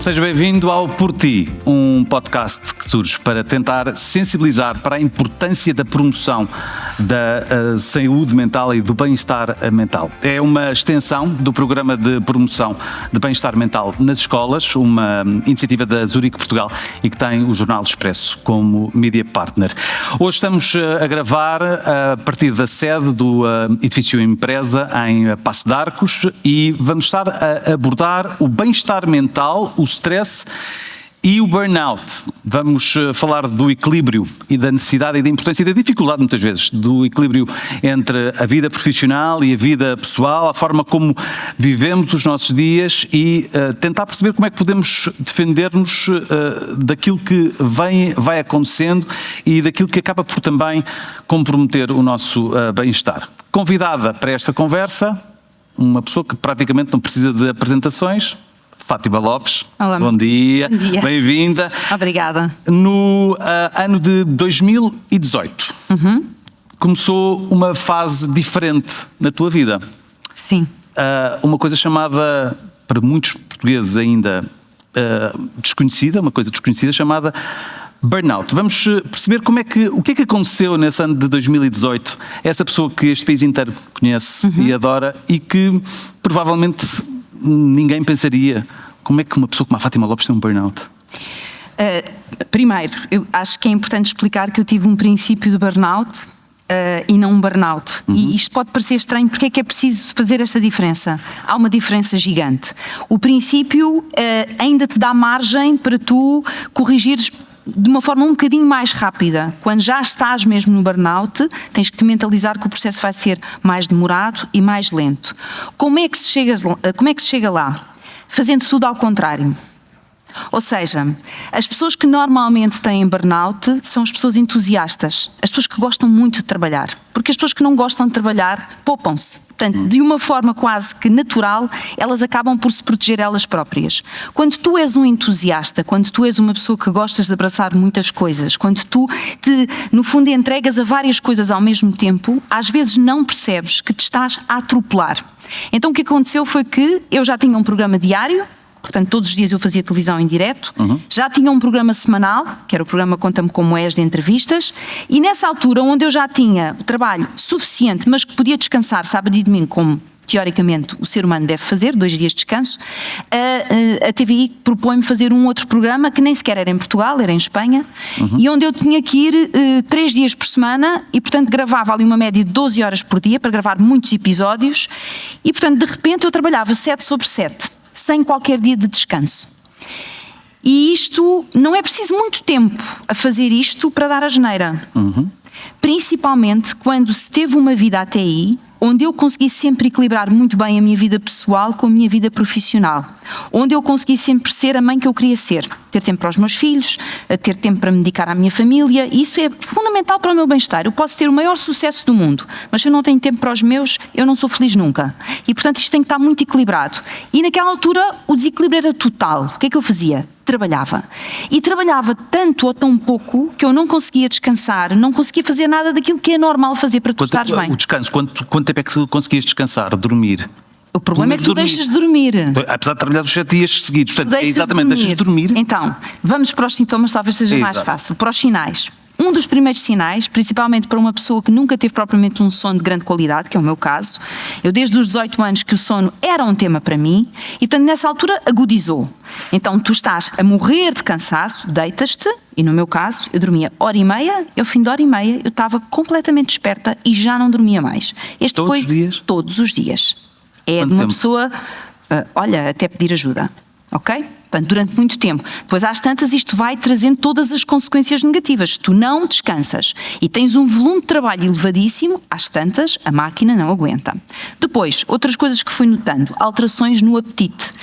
Seja bem-vindo ao Por Ti, um podcast que surge para tentar sensibilizar para a importância da promoção da saúde mental e do bem-estar mental. É uma extensão do programa de promoção de bem-estar mental nas escolas, uma iniciativa da Zurique Portugal e que tem o Jornal Expresso como media partner. Hoje estamos a gravar a partir da sede do edifício Empresa em Paço de Arcos e vamos estar a abordar o bem-estar mental, o stress e o burnout. Vamos falar do equilíbrio e da necessidade e da importância e da dificuldade, muitas vezes, do equilíbrio entre a vida profissional e a vida pessoal, a forma como vivemos os nossos dias e tentar perceber como é que podemos defender-nos daquilo que vai acontecendo e daquilo que acaba por também comprometer o nosso bem-estar. Convidada para esta conversa, uma pessoa que praticamente não precisa de apresentações, Fátima Lopes. Olá. Bom dia. Bom dia. Bem-vinda. Obrigada. No ano de 2018, começou uma fase diferente na tua vida. Sim. Uma coisa chamada, para muitos portugueses ainda desconhecida, uma coisa desconhecida chamada burnout. Vamos perceber o que é que aconteceu nesse ano de 2018. Essa pessoa que este país inteiro conhece e adora e que provavelmente ninguém pensaria como é que uma pessoa como a Fátima Lopes tem um burnout. Primeiro, eu acho que é importante explicar que eu tive um princípio de burnout e não um burnout. E isto pode parecer estranho, porque é que é preciso fazer esta diferença? Há uma diferença gigante. O princípio ainda te dá margem para tu corrigires de uma forma um bocadinho mais rápida. Quando já estás mesmo no burnout, tens que te mentalizar que o processo vai ser mais demorado e mais lento. Como é que se chega lá? Fazendo tudo ao contrário. Ou seja, as pessoas que normalmente têm burnout são as pessoas entusiastas, as pessoas que gostam muito de trabalhar, porque as pessoas que não gostam de trabalhar poupam-se. Portanto, de uma forma quase que natural, elas acabam por se proteger elas próprias. Quando tu és um entusiasta, quando tu és uma pessoa que gostas de abraçar muitas coisas, quando tu no fundo, entregas a várias coisas ao mesmo tempo, às vezes não percebes que te estás a atropelar. Então o que aconteceu foi que eu já tinha um programa diário. Portanto, todos os dias eu fazia televisão em direto, já tinha um programa semanal, que era o programa Conta-me Como És, de entrevistas, e nessa altura, onde eu já tinha o trabalho suficiente, mas que podia descansar sábado e domingo, como teoricamente o ser humano deve fazer, 2 dias de descanso, a TVI propõe-me fazer um outro programa, que nem sequer era em Portugal, era em Espanha, e onde eu tinha que ir 3 dias por semana, e portanto gravava ali uma média de 12 horas por dia, para gravar muitos episódios, e portanto de repente eu trabalhava 7 sobre 7. Sem qualquer dia de descanso. E isto, não é preciso muito tempo a fazer isto para dar a geneira. Principalmente quando se teve uma vida até aí, onde eu consegui sempre equilibrar muito bem a minha vida pessoal com a minha vida profissional. Onde eu consegui sempre ser a mãe que eu queria ser. Ter tempo para os meus filhos, ter tempo para me dedicar à minha família. E isso é fundamental para o meu bem-estar. Eu posso ter o maior sucesso do mundo, mas se eu não tenho tempo para os meus, eu não sou feliz nunca. E portanto isto tem que estar muito equilibrado. E naquela altura o desequilíbrio era total. O que é que eu fazia? Trabalhava. E trabalhava tanto ou tão pouco que eu não conseguia descansar, não conseguia fazer nada daquilo que é normal fazer para tu estares bem. O descanso, quanto tempo é que tu conseguias descansar, dormir? O problema é que tu deixas de dormir. Apesar de trabalhar os 7 dias seguidos, portanto, deixas de dormir. Então, vamos para os sintomas, talvez seja mais fácil. Para os sinais. Um dos primeiros sinais, principalmente para uma pessoa que nunca teve propriamente um sono de grande qualidade, que é o meu caso, eu desde os 18 anos que o sono era um tema para mim, e portanto nessa altura agudizou. Então tu estás a morrer de cansaço, deitas-te, e no meu caso eu dormia 1h30, e ao fim de 1h30 eu estava completamente desperta e já não dormia mais. Todos os dias? Todos os dias. É Quanto de uma tempo? pessoa, olha, até pedir ajuda, ok? Portanto, durante muito tempo. Depois, às tantas, isto vai trazendo todas as consequências negativas. Se tu não descansas e tens um volume de trabalho elevadíssimo, às tantas, a máquina não aguenta. Depois, outras coisas que fui notando, alterações no apetite.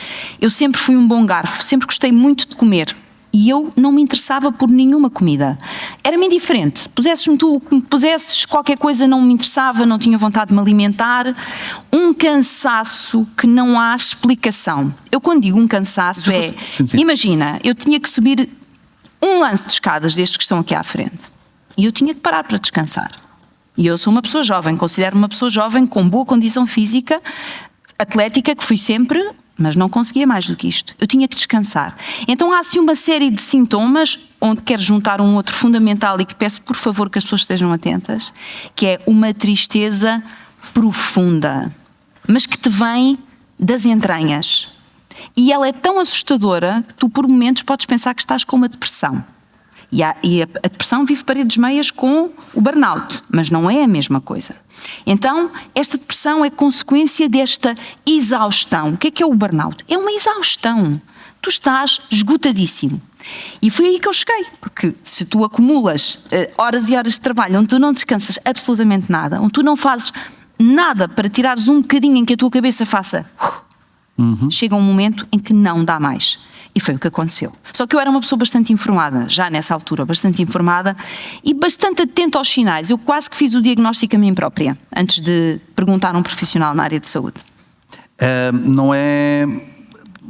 Eu sempre fui um bom garfo, sempre gostei muito de comer. E eu não me interessava por nenhuma comida. Era-me indiferente. Pusesses-me tu, me pusesses qualquer coisa, não me interessava, não tinha vontade de me alimentar. Um cansaço que não há explicação. Eu quando digo um cansaço Sim. Imagina, eu tinha que subir um lance de escadas destes que estão aqui à frente. E eu tinha que parar para descansar. E eu sou uma pessoa jovem, considero-me uma pessoa jovem com boa condição física, atlética, que fui sempre, mas não conseguia mais do que isto. Eu tinha que descansar. Então há assim uma série de sintomas onde quero juntar um outro fundamental e que peço por favor que as pessoas estejam atentas, que é uma tristeza profunda, mas que te vem das entranhas. E ela é tão assustadora que tu por momentos podes pensar que estás com uma depressão. E a depressão vive paredes meias com o burnout, mas não é a mesma coisa. Então, esta depressão é consequência desta exaustão. O que é o burnout? É uma exaustão. Tu estás esgotadíssimo. E foi aí que eu cheguei, porque se tu acumulas horas e horas de trabalho onde tu não descansas absolutamente nada, onde tu não fazes nada para tirares um bocadinho em que a tua cabeça faça... Chega um momento em que não dá mais. E foi o que aconteceu. Só que eu era uma pessoa bastante informada, já nessa altura, bastante informada e bastante atenta aos sinais. Eu quase que fiz o diagnóstico a mim própria, antes de perguntar a um profissional na área de saúde. Não é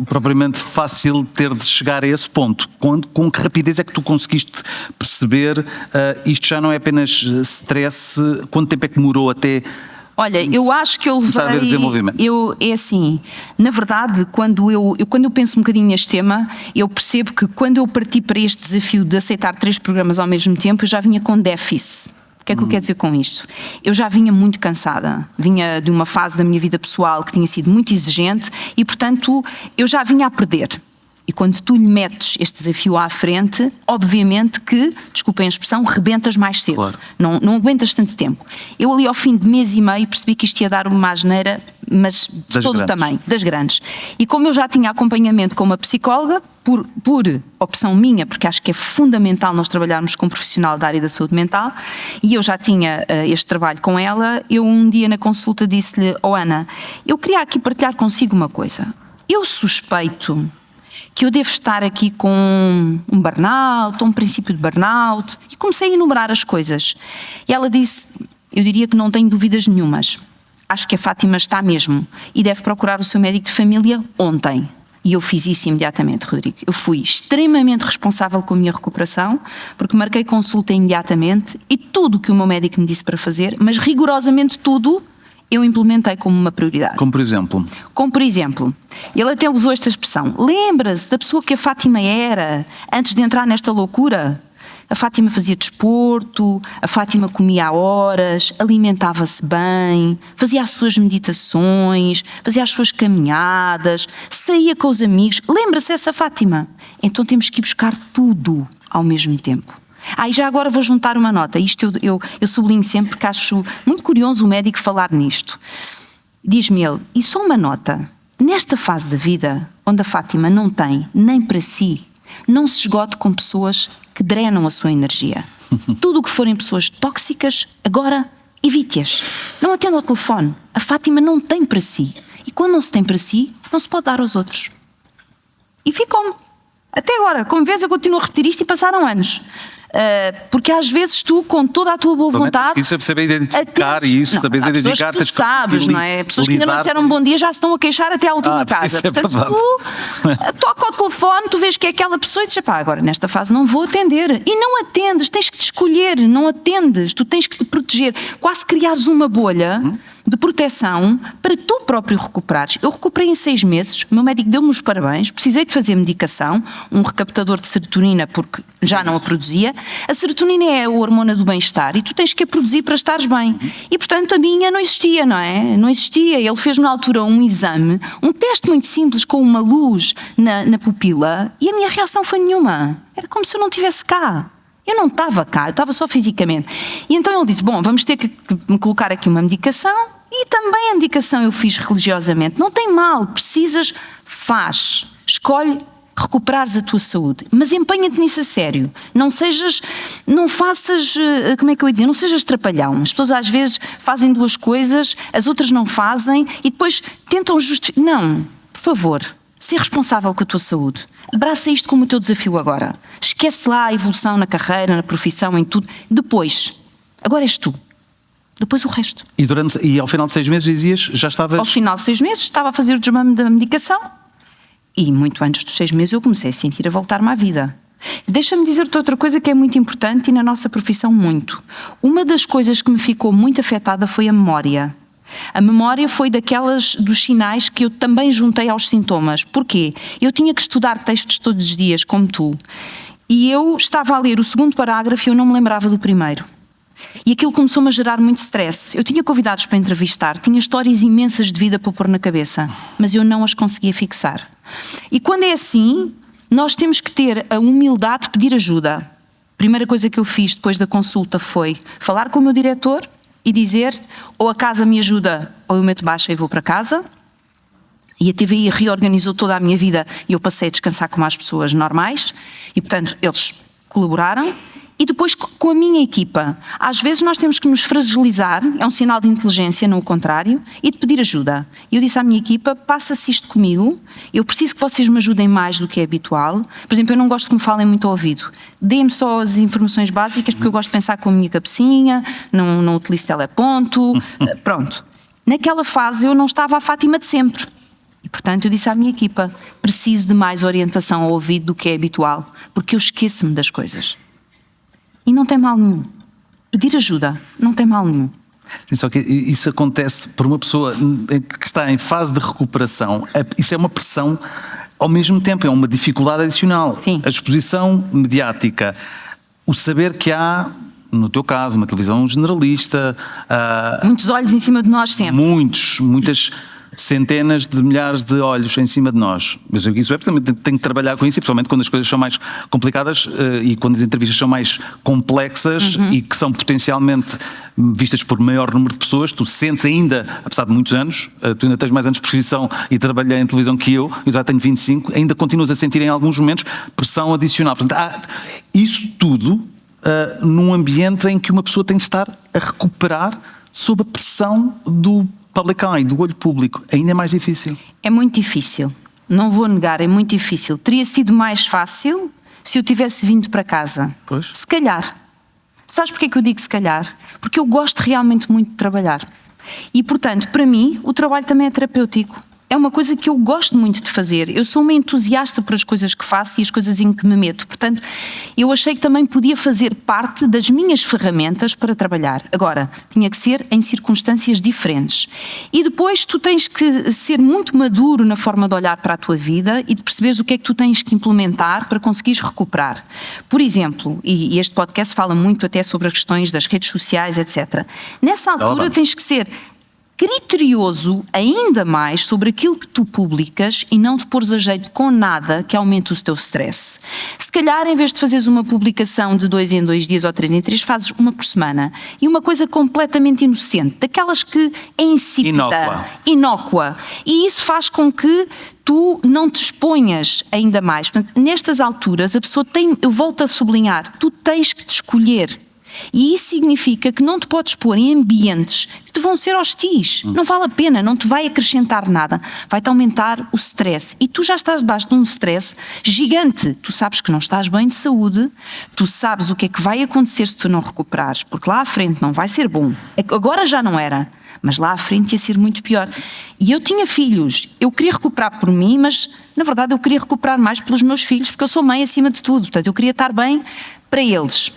propriamente fácil ter de chegar a esse ponto. Com que rapidez é que tu conseguiste perceber isto já não é apenas stress? Quanto tempo é que demorou até... Olha, eu acho que eu levei... É assim, na verdade, quando eu penso um bocadinho neste tema, eu percebo que quando eu parti para este desafio de aceitar 3 programas ao mesmo tempo, eu já vinha com déficit. O que é que eu quero dizer com isto? Eu já vinha muito cansada, vinha de uma fase da minha vida pessoal que tinha sido muito exigente e, portanto, eu já vinha a perder. E quando tu lhe metes este desafio à frente, obviamente que, desculpem a expressão, rebentas mais cedo. Claro. Não aguentas tanto tempo. Eu ali ao fim de mês e meio percebi que isto ia dar uma asneira, mas de todo o tamanho, das grandes. E como eu já tinha acompanhamento com uma psicóloga, por opção minha, porque acho que é fundamental nós trabalharmos com um profissional da área da saúde mental, e eu já tinha este trabalho com ela, eu um dia na consulta disse-lhe: Ana, eu queria aqui partilhar consigo uma coisa. Eu suspeito que eu devo estar aqui com um burnout, ou um princípio de burnout, e comecei a enumerar as coisas. E ela disse: eu diria que não tenho dúvidas nenhumas. Acho que a Fátima está mesmo, e deve procurar o seu médico de família ontem. E eu fiz isso imediatamente, Rodrigo. Eu fui extremamente responsável com a minha recuperação, porque marquei consulta imediatamente, e tudo o que o meu médico me disse para fazer, mas rigorosamente tudo, eu implementei como uma prioridade. Como por exemplo? Como por exemplo, ele até usou esta expressão: lembra-se da pessoa que a Fátima era antes de entrar nesta loucura? A Fátima fazia desporto, a Fátima comia a horas, alimentava-se bem, fazia as suas meditações, fazia as suas caminhadas, saía com os amigos. Lembra-se dessa Fátima? Então temos que ir buscar tudo ao mesmo tempo. E já agora vou juntar uma nota. Isto eu sublinho sempre porque acho muito curioso o médico falar nisto. Diz-me ele: e só uma nota, nesta fase da vida, onde a Fátima não tem nem para si, não se esgote com pessoas que drenam a sua energia. Tudo o que forem pessoas tóxicas, agora evite-as. Não atenda ao telefone. A Fátima não tem para si. E quando não se tem para si, não se pode dar aos outros. E ficou-me. Até agora, como vês, eu continuo a repetir isto e passaram anos. Porque às vezes tu, com toda a tua boa vontade... Isso é saber identificar isso, sabes identificar... Tu sabes, não é? Pessoas que ainda não disseram bom dia já se estão a queixar até à última casa. Portanto, tu toca ao telefone, tu vês que é aquela pessoa e dizes: pá, agora nesta fase não vou atender. E não atendes, tens que te escolher, não atendes, tu tens que te proteger. Quase criares uma bolha de proteção para tu próprio recuperares. Eu recuperei em 6 meses, o meu médico deu-me os parabéns, precisei de fazer medicação, um recaptador de serotonina porque já não a produzia. A serotonina é a hormona do bem-estar e tu tens que a produzir para estares bem. E portanto a minha não existia, não é? Não existia. Ele fez-me na altura um exame, um teste muito simples com uma luz na pupila e a minha reação foi nenhuma. Era como se eu não estivesse cá. Eu não estava cá, eu estava só fisicamente. E então ele disse: bom, vamos ter que me colocar aqui uma medicação. E também a medicação eu fiz religiosamente. Não tem mal, precisas, faz. Escolhe recuperares a tua saúde. Mas empenha-te nisso a sério. Não faças, como é que eu ia dizer? Não sejas trapalhão. As pessoas às vezes fazem 2 coisas, as outras não fazem e depois tentam justificar. Não, por favor, ser responsável com a tua saúde. Abraça isto como o teu desafio agora. Esquece lá a evolução na carreira, na profissão, em tudo. Depois, agora és tu. Depois o resto. E ao final de 6 meses dizias, já estavas... Ao final de 6 meses estava a fazer o desmame da medicação e muito antes dos 6 meses eu comecei a sentir a voltar-me à vida. Deixa-me dizer-te outra coisa que é muito importante e na nossa profissão muito. Uma das coisas que me ficou muito afetada foi a memória. A memória foi dos sinais que eu também juntei aos sintomas. Porquê? Eu tinha que estudar textos todos os dias, como tu. E eu estava a ler o segundo parágrafo e eu não me lembrava do primeiro. E aquilo começou-me a gerar muito stress. Eu tinha convidados para entrevistar, tinha histórias imensas de vida para pôr na cabeça, mas eu não as conseguia fixar. E quando é assim, nós temos que ter a humildade de pedir ajuda. A primeira coisa que eu fiz depois da consulta foi falar com o meu diretor e dizer: ou a casa me ajuda ou eu meto baixa e vou para casa. E a TVI reorganizou toda a minha vida e eu passei a descansar como as pessoas normais. E, portanto, eles colaboraram. E depois com a minha equipa. Às vezes nós temos que nos fragilizar, é um sinal de inteligência, não o contrário, e de pedir ajuda. E eu disse à minha equipa: passa-se isto comigo, eu preciso que vocês me ajudem mais do que é habitual. Por exemplo, eu não gosto que me falem muito ao ouvido. Deem-me só as informações básicas, porque eu gosto de pensar com a minha cabecinha, não utilizo teleponto, pronto. Naquela fase eu não estava a Fátima de sempre. E, portanto, eu disse à minha equipa: preciso de mais orientação ao ouvido do que é habitual, porque eu esqueço-me das coisas. E não tem mal nenhum. Pedir ajuda não tem mal nenhum. Só que isso acontece por uma pessoa que está em fase de recuperação. Isso é uma pressão, ao mesmo tempo é uma dificuldade adicional. Sim. A exposição mediática, o saber que há, no teu caso, uma televisão generalista... muitos olhos em cima de nós sempre. Muitas centenas de milhares de olhos em cima de nós. Mas isso é porque também tenho que trabalhar com isso, e principalmente quando as coisas são mais complicadas e quando as entrevistas são mais complexas e que são potencialmente vistas por maior número de pessoas. Tu sentes ainda, apesar de muitos anos, tu ainda tens mais anos de profissão e trabalhei em televisão que eu já tenho 25, ainda continuas a sentir em alguns momentos pressão adicional. Portanto, há isso tudo num ambiente em que uma pessoa tem de estar a recuperar sob a pressão do public eye, do olho público. Ainda é mais difícil. É muito difícil. Não vou negar, é muito difícil. Teria sido mais fácil se eu tivesse vindo para casa. Pois. Se calhar. Sabes porquê que eu digo se calhar? Porque eu gosto realmente muito de trabalhar. E, portanto, para mim, o trabalho também é terapêutico. É uma coisa que eu gosto muito de fazer. Eu sou uma entusiasta por as coisas que faço e as coisas em que me meto. Portanto, eu achei que também podia fazer parte das minhas ferramentas para trabalhar. Agora, tinha que ser em circunstâncias diferentes. E depois tu tens que ser muito maduro na forma de olhar para a tua vida e de perceberes o que é que tu tens que implementar para conseguires recuperar. Por exemplo, e este podcast fala muito até sobre as questões das redes sociais, etc. Nessa altura tens que ser criterioso ainda mais sobre aquilo que tu publicas e não te pôres a jeito com nada que aumente o teu stress. Se calhar, em vez de fazeres uma publicação de 2 em 2 dias ou 3 em 3, fazes uma por semana. E uma coisa completamente inocente, daquelas que é insípida, inócua. E isso faz com que tu não te exponhas ainda mais. Portanto, nestas alturas, a pessoa tem, eu volto a sublinhar, tu tens que te escolher. E isso significa que não te podes pôr em ambientes que te vão ser hostis. Não vale a pena, não te vai acrescentar nada. Vai-te aumentar o stress. E tu já estás debaixo de um stress gigante. Tu sabes que não estás bem de saúde, tu sabes o que é que vai acontecer se tu não recuperares, porque lá à frente não vai ser bom. Agora já não era, mas lá à frente ia ser muito pior. E eu tinha filhos, eu queria recuperar por mim, mas na verdade eu queria recuperar mais pelos meus filhos, porque eu sou mãe acima de tudo. Portanto, eu queria estar bem para eles.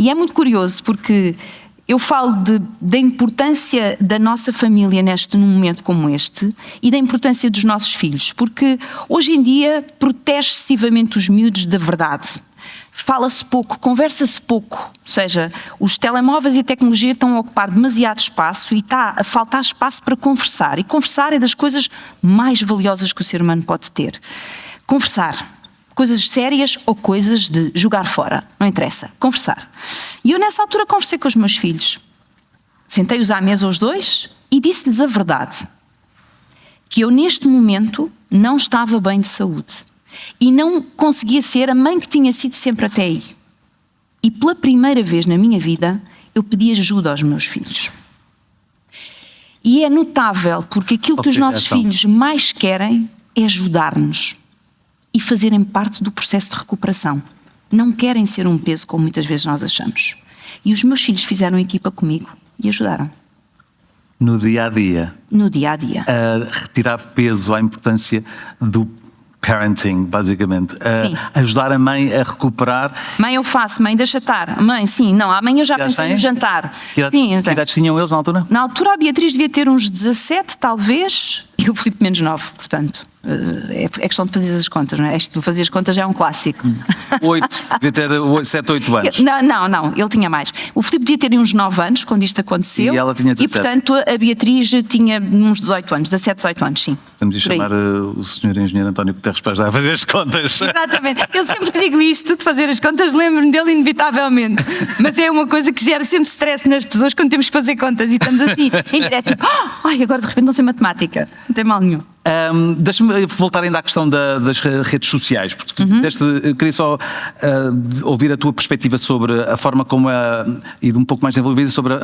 E é muito curioso porque eu falo da importância da nossa família num momento como este e da importância dos nossos filhos, porque hoje em dia protege excessivamente os miúdos da verdade. Fala-se pouco, conversa-se pouco, ou seja, os telemóveis e a tecnologia estão a ocupar demasiado espaço e está a faltar espaço para conversar. E conversar é das coisas mais valiosas que o ser humano pode ter. Conversar. Coisas sérias ou coisas de jogar fora, não interessa, conversar. E eu nessa altura conversei com os meus filhos. Sentei-os à mesa os dois e disse-lhes a verdade. Que eu neste momento não estava bem de saúde. E não conseguia ser a mãe que tinha sido sempre até aí. E pela primeira vez na minha vida, eu pedi ajuda aos meus filhos. E é notável, porque aquilo que os nossos filhos mais querem é ajudar-nos. E fazerem parte do processo de recuperação. Não querem ser um peso como muitas vezes nós achamos. E os meus filhos fizeram equipa comigo e ajudaram. No dia a dia. No dia a dia. A retirar peso à importância do parenting, basicamente. Sim. Ajudar a mãe a recuperar. Mãe, eu faço, mãe, deixa estar. Mãe, sim, não, amanhã eu já pensei no jantar. Que idades tinham eles na altura? Na altura a Beatriz devia ter uns 17, talvez, e o Filipe menos 9, portanto. É questão de fazer as contas, não é? Isto de fazer as contas já é um clássico. 8, devia ter 7, 8 anos. Não, ele tinha mais. O Filipe devia ter uns 9 anos quando isto aconteceu. E ela tinha 17. E portanto a Beatriz tinha uns 18 anos, 17, 18 anos, sim. Vamos lhe chamar o Sr. Engenheiro António Guterres para ajudar a fazer as contas. Exatamente. Eu sempre que digo isto, de fazer as contas, lembro-me dele inevitavelmente. Mas é uma coisa que gera sempre stress nas pessoas quando temos que fazer contas e estamos assim, em direto, tipo, ai, agora de repente não sei matemática. Não tem mal nenhum. Deixa-me voltar ainda à questão das redes sociais, porque queria só ouvir a tua perspectiva sobre a forma como e um pouco mais desenvolvida sobre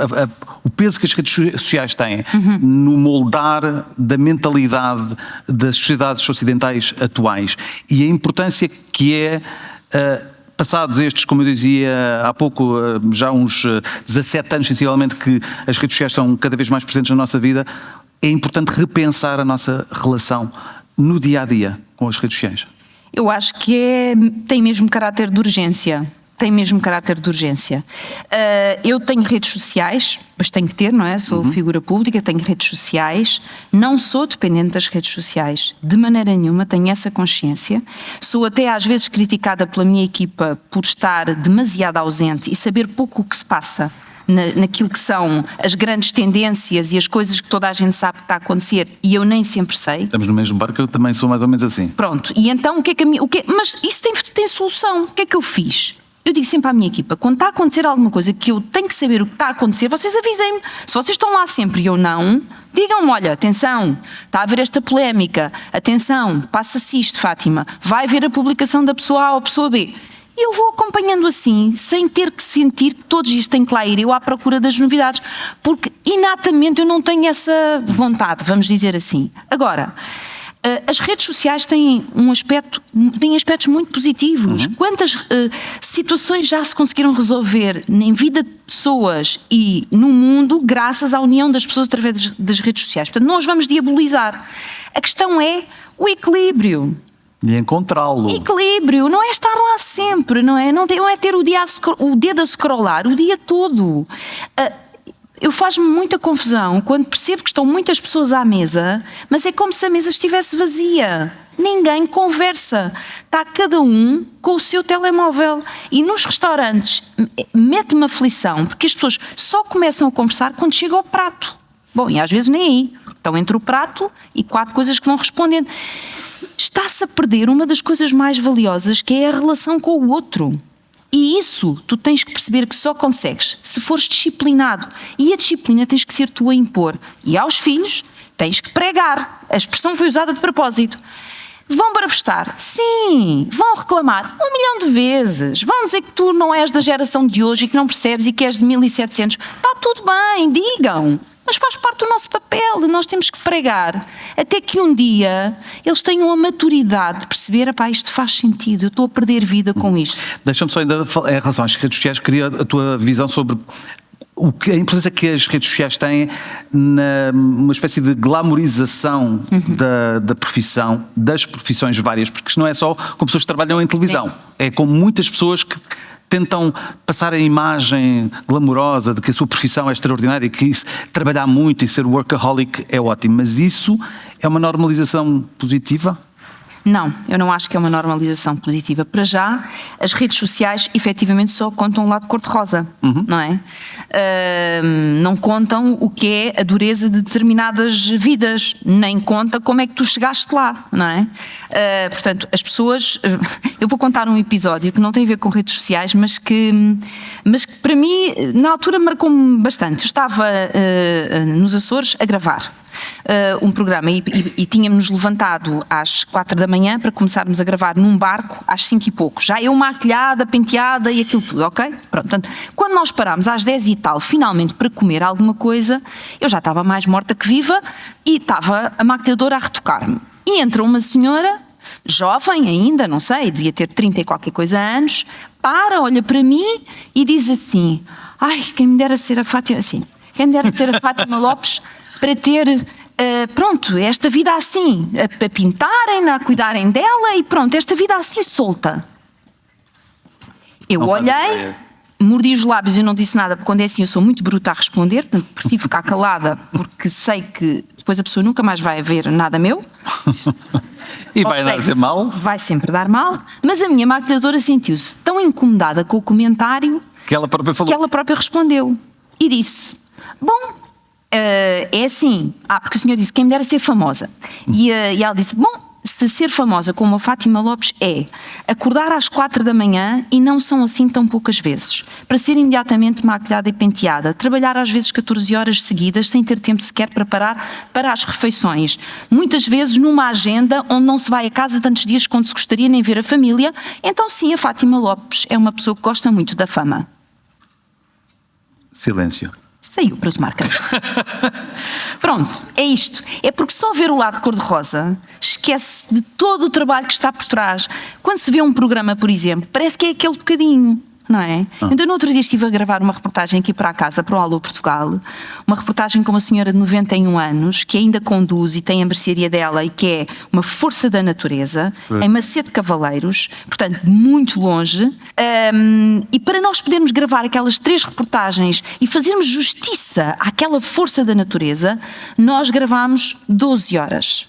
o peso que as redes sociais têm no moldar da mentalidade das sociedades ocidentais atuais e a importância que é passados estes, como eu dizia há pouco, já uns 17 anos sensivelmente que as redes sociais estão cada vez mais presentes na nossa vida. É importante repensar a nossa relação no dia-a-dia com as redes sociais. Eu acho que tem mesmo caráter de urgência. Tem mesmo caráter de urgência. Eu tenho redes sociais, mas tenho que ter, não é? Sou figura pública, tenho redes sociais, não sou dependente das redes sociais, de maneira nenhuma, tenho essa consciência. Sou até às vezes criticada pela minha equipa por estar demasiado ausente e saber pouco o que se passa naquilo que são as grandes tendências e as coisas que toda a gente sabe que está a acontecer e eu nem sempre sei. Estamos no mesmo barco, eu também sou mais ou menos assim. Pronto, e então mas isso tem solução. O que é que eu fiz? Eu digo sempre à minha equipa, quando está a acontecer alguma coisa que eu tenho que saber o que está a acontecer, vocês avisem-me. Se vocês estão lá sempre e eu não, digam-me, olha, atenção, está a haver esta polémica, atenção, passa-se isto, Fátima, vai haver a publicação da pessoa A ou pessoa B. E eu vou acompanhando assim, sem ter que sentir que todos isto têm que lá ir eu à procura das novidades, porque inatamente eu não tenho essa vontade, vamos dizer assim. Agora, as redes sociais têm aspectos muito positivos. Quantas situações já se conseguiram resolver em vida de pessoas e no mundo graças à união das pessoas através das redes sociais? Portanto, não os vamos diabolizar. A questão é o equilíbrio. E encontrá-lo. Equilíbrio, não é estar lá sempre, não é? Não é ter o dedo a scrollar o dia todo. Eu faz-me muita confusão quando percebo que estão muitas pessoas à mesa, mas é como se a mesa estivesse vazia. Ninguém conversa. Está cada um com o seu telemóvel. E nos restaurantes mete-me aflição, porque as pessoas só começam a conversar quando chega ao prato. Bom, e às vezes nem aí. Estão entre o prato e 4 coisas que vão respondendo. Está-se a perder uma das coisas mais valiosas, que é a relação com o outro. E isso tu tens que perceber que só consegues se fores disciplinado. E a disciplina tens que ser tu a impor. E aos filhos tens que pregar. A expressão foi usada de propósito. Vão barafustar? Sim. Vão reclamar 1 milhão de vezes. Vão dizer que tu não és da geração de hoje e que não percebes e que és de 1700. Está tudo bem, digam. Mas faz parte do nosso papel, nós temos que pregar até que um dia eles tenham a maturidade de perceber, apá, isto faz sentido, eu estou a perder vida com isto. Deixa-me só ainda, em relação às redes sociais, queria a tua visão sobre a importância que as redes sociais têm numa espécie de glamorização da profissão, das profissões várias, porque isto não é só com pessoas que trabalham em televisão, é com muitas pessoas que tentam passar a imagem glamourosa de que a sua profissão é extraordinária e que trabalhar muito e ser workaholic é ótimo, mas isso é uma normalização positiva? Não, eu não acho que é uma normalização positiva. Para já, as redes sociais efetivamente só contam o lado cor-de-rosa, não é? Não contam o que é a dureza de determinadas vidas, nem conta como é que tu chegaste lá, não é? Portanto, as pessoas... Eu vou contar um episódio que não tem a ver com redes sociais, mas que para mim, na altura, marcou-me bastante. Eu estava nos Açores a gravar um programa e tínhamos levantado às 4 da manhã para começarmos a gravar num barco às 5 e pouco. Já eu maquilhada, penteada e aquilo tudo, ok? Pronto, portanto, quando nós parámos às 10 e tal, finalmente para comer alguma coisa, eu já estava mais morta que viva e estava a maquilhadora a retocar-me. E entra uma senhora, jovem ainda, não sei, devia ter 30 e qualquer coisa anos, olha para mim e diz assim: ai, quem me dera ser a Fátima, assim, quem me dera ser a Fátima Lopes para ter pronto, esta vida assim, a pintarem-na, a cuidarem dela e pronto, esta vida assim solta. Eu Não faz olhei, ideia. mordi os lábios e não disse nada, porque quando é assim eu sou muito bruta a responder, portanto prefiro ficar calada, porque sei que depois a pessoa nunca mais vai ver nada meu. E vai Ok, dar ser mal? Vai sempre dar mal, mas a minha maquilhadora sentiu-se tão incomodada com o comentário Que ela própria falou. que ela própria respondeu e disse: bom, é assim, porque o senhor disse quem me dera ser famosa, e ela disse: bom, se ser famosa como a Fátima Lopes é acordar às 4 da manhã e não são assim tão poucas vezes, para ser imediatamente maquilhada e penteada, trabalhar às vezes 14 horas seguidas sem ter tempo sequer para parar para as refeições, muitas vezes numa agenda onde não se vai a casa tantos dias quanto se gostaria nem ver a família, então sim, a Fátima Lopes é uma pessoa que gosta muito da fama. Silêncio. Saiu para tomar café. Pronto, é isto. É porque só ver o lado cor-de-rosa esquece de todo o trabalho que está por trás. Quando se vê um programa, por exemplo, parece que é aquele bocadinho, não é? Então, no outro dia estive a gravar uma reportagem aqui para a casa, para o Alô Portugal, uma reportagem com uma senhora de 91 anos, que ainda conduz e tem a mercearia dela e que é uma força da natureza, em Macedo Cavaleiros, portanto, muito longe, e para nós podermos gravar aquelas 3 reportagens e fazermos justiça àquela força da natureza, nós gravámos 12 horas.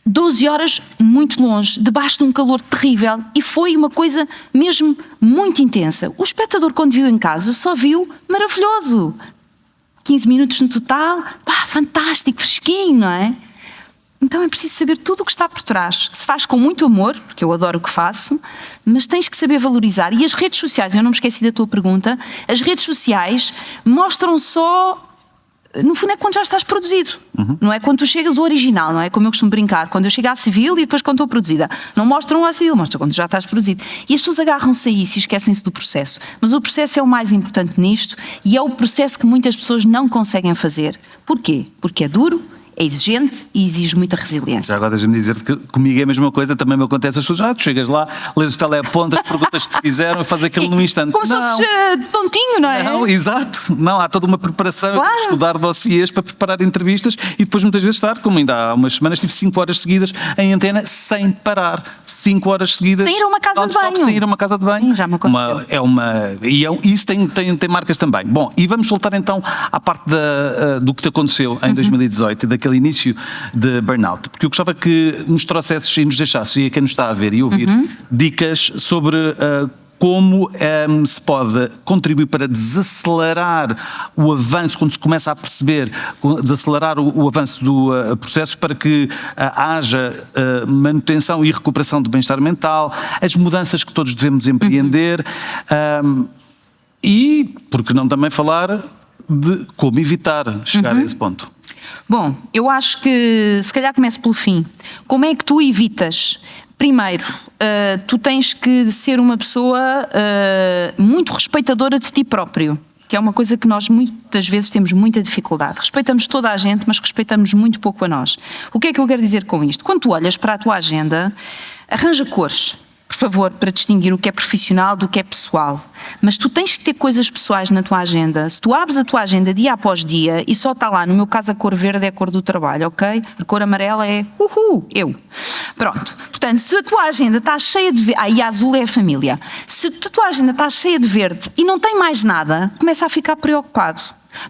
12 horas muito longe, debaixo de um calor terrível, e foi uma coisa mesmo muito intensa. O espectador, quando viu em casa, só viu maravilhoso. 15 minutos no total, fantástico, fresquinho, não é? Então é preciso saber tudo o que está por trás. Se faz com muito amor, porque eu adoro o que faço, mas tens que saber valorizar. E as redes sociais, eu não me esqueci da tua pergunta, as redes sociais mostram só... No fundo é quando já estás produzido, não é quando tu chegas ao original, não é? Como eu costumo brincar, quando eu chego à civil e depois quando estou produzida. Não mostram à civil, mostram quando já estás produzido. E as pessoas agarram-se a isso e esquecem-se do processo. Mas o processo é o mais importante nisto e é o processo que muitas pessoas não conseguem fazer. Porquê? Porque é duro, é exigente e exige muita resiliência. Já agora deixa-me dizer que comigo é a mesma coisa, também me acontece, as pessoas, tu chegas lá, lês o teleponto, as perguntas que te fizeram e fazes aquilo num instante. Como se fosse tontinho, não é? Não, exato. Não, há toda uma preparação, Claro. estudar dossiês para preparar entrevistas e depois muitas vezes estar, como ainda há umas semanas, tive 5 horas seguidas em antena sem parar. 5 horas seguidas. Sem ir a uma casa de banho. Sem ir a uma casa de banho. Sim, já me aconteceu. Isso tem marcas também. Bom, e vamos voltar então à parte do que te aconteceu em 2018 e daquele início de burnout. Porque eu gostava que nos trouxesses e nos deixasses, e a quem nos está a ver e ouvir, dicas sobre como se pode contribuir para desacelerar o avanço, quando se começa a perceber, desacelerar o avanço do processo para que haja manutenção e recuperação do bem-estar mental, as mudanças que todos devemos empreender e, por que não também falar de como evitar chegar a esse ponto. Bom, eu acho que se calhar começo pelo fim. Como é que tu evitas? Primeiro, tu tens que ser uma pessoa muito respeitadora de ti próprio, que é uma coisa que nós muitas vezes temos muita dificuldade. Respeitamos toda a gente, mas respeitamos muito pouco a nós. O que é que eu quero dizer com isto? Quando tu olhas para a tua agenda, arranja cores, por favor, para distinguir o que é profissional do que é pessoal. Mas tu tens que ter coisas pessoais na tua agenda. Se tu abres a tua agenda dia após dia e só está lá, no meu caso a cor verde é a cor do trabalho, ok? A cor amarela é eu. Pronto. Portanto, se a tua agenda está cheia de verde, e a azul é a família. Se a tua agenda está cheia de verde e não tem mais nada, começa a ficar preocupado.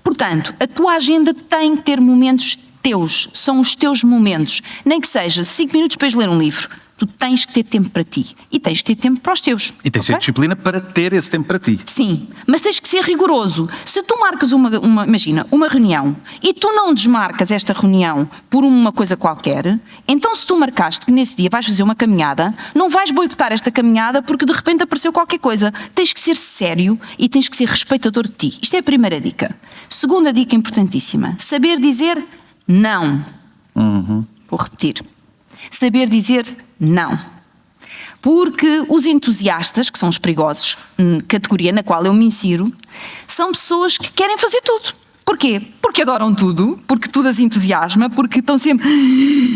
Portanto, a tua agenda tem que ter momentos teus. São os teus momentos. Nem que seja 5 minutos para ler um livro. Tu tens que ter tempo para ti e tens que ter tempo para os teus. E tens que ter disciplina para ter esse tempo para ti. Sim, mas tens que ser rigoroso. Se tu marcas imagina, uma reunião e tu não desmarcas esta reunião por uma coisa qualquer, então se tu marcaste que nesse dia vais fazer uma caminhada, não vais boicotar esta caminhada porque de repente apareceu qualquer coisa. Tens que ser sério e tens que ser respeitador de ti. Isto é a primeira dica. Segunda dica importantíssima, saber dizer não. Vou repetir. Saber dizer não. Porque os entusiastas, que são os perigosos, categoria na qual eu me insiro, são pessoas que querem fazer tudo. Porquê? Porque adoram tudo, porque tudo as entusiasma, porque estão sempre...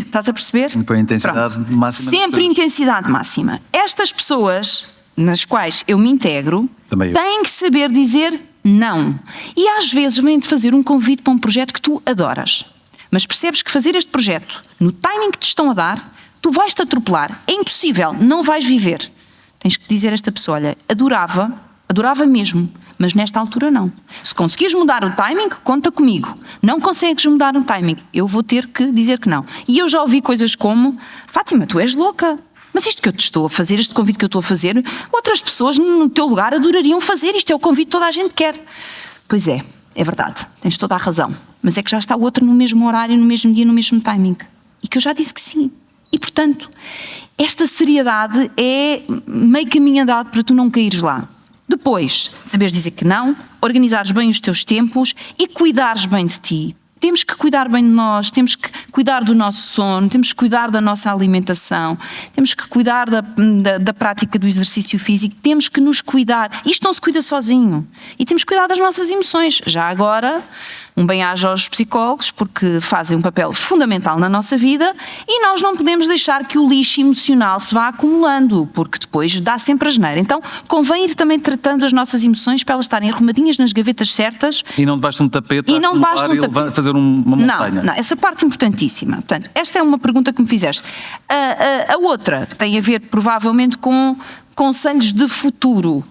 Estás a perceber? Sempre a intensidade máxima. Sempre intensidade máxima. Estas pessoas, nas quais eu me integro, têm que saber dizer não. E às vezes vêm-te fazer um convite para um projeto que tu adoras. mas percebes que fazer este projeto no timing que te estão a dar, tu vais-te atropelar, é impossível, não vais viver. Tens que dizer a esta pessoa, olha, adorava mesmo, mas nesta altura não. Se conseguires mudar o timing, conta comigo. Não consegues mudar o timing, eu vou ter que dizer que não. E eu já ouvi coisas como, Fátima, tu és louca, mas isto que eu te estou a fazer, este convite que eu estou a fazer, outras pessoas no teu lugar adorariam fazer, isto é o convite que toda a gente quer. Pois é verdade, tens toda a razão, mas é que já está o outro no mesmo horário, no mesmo dia, no mesmo timing. E que eu já disse que sim. E portanto, esta seriedade é meio caminho andado para tu não caíres lá. Depois, saberes dizer que não, organizares bem os teus tempos e cuidares bem de ti. Temos que cuidar bem de nós, temos que cuidar do nosso sono, temos que cuidar da nossa alimentação, temos que cuidar da prática do exercício físico, temos que nos cuidar. Isto não se cuida sozinho. E temos que cuidar das nossas emoções. Já agora, um bem-aja aos psicólogos, porque fazem um papel fundamental na nossa vida e nós não podemos deixar que o lixo emocional se vá acumulando, porque depois dá sempre asneira. Então, convém ir também tratando as nossas emoções para elas estarem arrumadinhas nas gavetas certas. E não debaixo de um tapete, e não basta um tapete. Fazer uma montanha. Não, essa parte é importantíssima. Portanto, esta é uma pergunta que me fizeste. A outra, que tem a ver provavelmente com conselhos de futuro.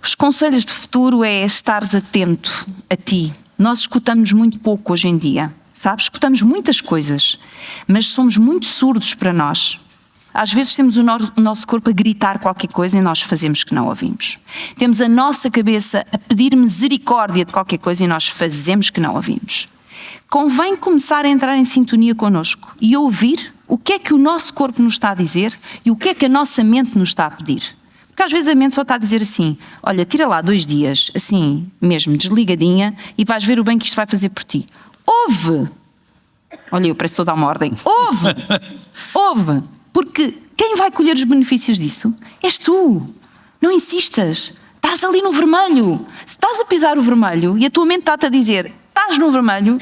Os conselhos de futuro é estares atento a ti. Nós escutamos muito pouco hoje em dia, sabes? Escutamos muitas coisas, mas somos muito surdos para nós. Às vezes temos o nosso corpo a gritar qualquer coisa e nós fazemos que não ouvimos. Temos a nossa cabeça a pedir misericórdia de qualquer coisa e nós fazemos que não ouvimos. Convém começar a entrar em sintonia connosco e ouvir o que é que o nosso corpo nos está a dizer e o que é que a nossa mente nos está a pedir. Porque às vezes a mente só está a dizer assim, olha, tira lá 2 dias, assim mesmo, desligadinha, e vais ver o bem que isto vai fazer por ti. Ouve! Olha, eu parece que estou a dar uma ordem. Ouve! Ouve! Porque quem vai colher os benefícios disso és tu. Não insistas. Estás ali no vermelho. Se estás a pisar o vermelho e a tua mente está-te a dizer, estás no vermelho,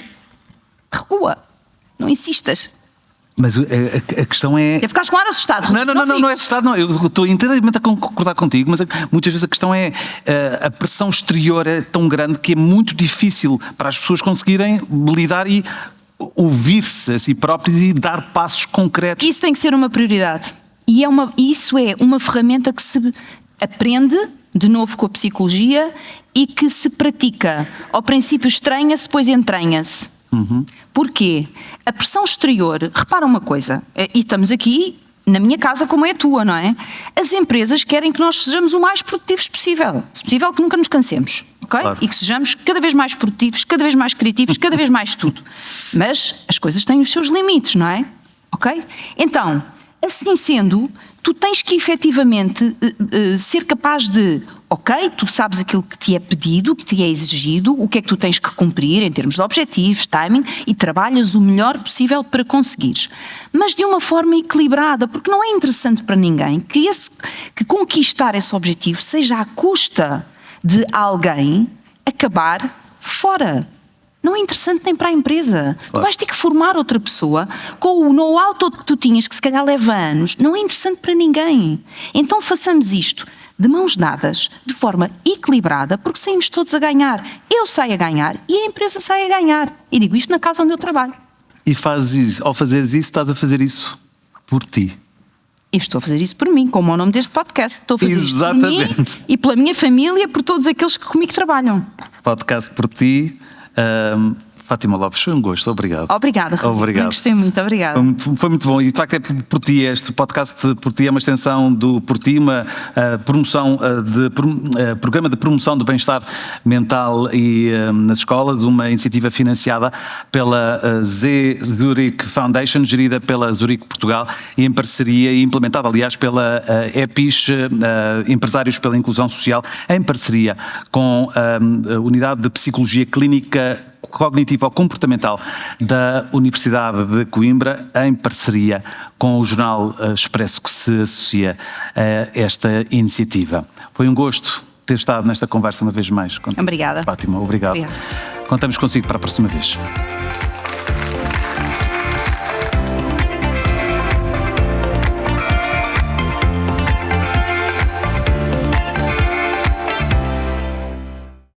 recua. Não insistas. Mas a questão é... Ficaste com ar assustado. Não é assustado, não. Eu estou inteiramente a concordar contigo, mas muitas vezes a questão é a pressão exterior é tão grande que é muito difícil para as pessoas conseguirem lidar e ouvir-se a si próprios e dar passos concretos. Isso tem que ser uma prioridade. E isso é uma ferramenta que se aprende, de novo com a psicologia, e que se pratica. Ao princípio estranha-se, depois entranha-se. Porquê? A pressão exterior, repara uma coisa, e estamos aqui na minha casa como é a tua, não é? As empresas querem que nós sejamos o mais produtivos possível. Se possível que nunca nos cansemos, ok? Claro. E que sejamos cada vez mais produtivos, cada vez mais criativos, cada vez mais tudo. Mas as coisas têm os seus limites, não é? Ok? Então, assim sendo, tu tens que efetivamente ser capaz de, ok, tu sabes aquilo que te é pedido, que te é exigido, o que é que tu tens que cumprir em termos de objetivos, timing, e trabalhas o melhor possível para conseguires. Mas de uma forma equilibrada, porque não é interessante para ninguém que conquistar esse objetivo seja à custa de alguém acabar fora. Não é interessante nem para a empresa. Tu vais ter que formar outra pessoa com o know-how todo que tu tinhas, que se calhar leva anos. Não é interessante para ninguém. Então façamos isto de mãos dadas, de forma equilibrada, porque saímos todos a ganhar. Eu saio a ganhar e a empresa sai a ganhar. E digo isto na casa onde eu trabalho. E fazes isso, ao fazeres isso, estás a fazer isso por ti. Eu estou a fazer isso por mim, como é o nome deste podcast. Estou a fazer isso por mim e pela minha família, por todos aqueles que comigo trabalham. Podcast por ti. Fátima Lopes, foi um gosto, obrigado. Obrigada, obrigado. Gostei muito, obrigada. Foi muito bom, e de facto é por ti, este podcast por ti é uma extensão do Por Ti, uma promoção programa de promoção do bem-estar mental e nas escolas, uma iniciativa financiada pela Zurich Foundation, gerida pela Zurich Portugal e em parceria, e implementada aliás pela EPIS, Empresários pela Inclusão Social, em parceria com a Unidade de Psicologia Clínica Cognitivo-Comportamental da Universidade de Coimbra, em parceria com o jornal Expresso, que se associa a esta iniciativa. Foi um gosto ter estado nesta conversa uma vez mais contigo. Obrigada. Fátima, obrigado. Contamos consigo para a próxima vez.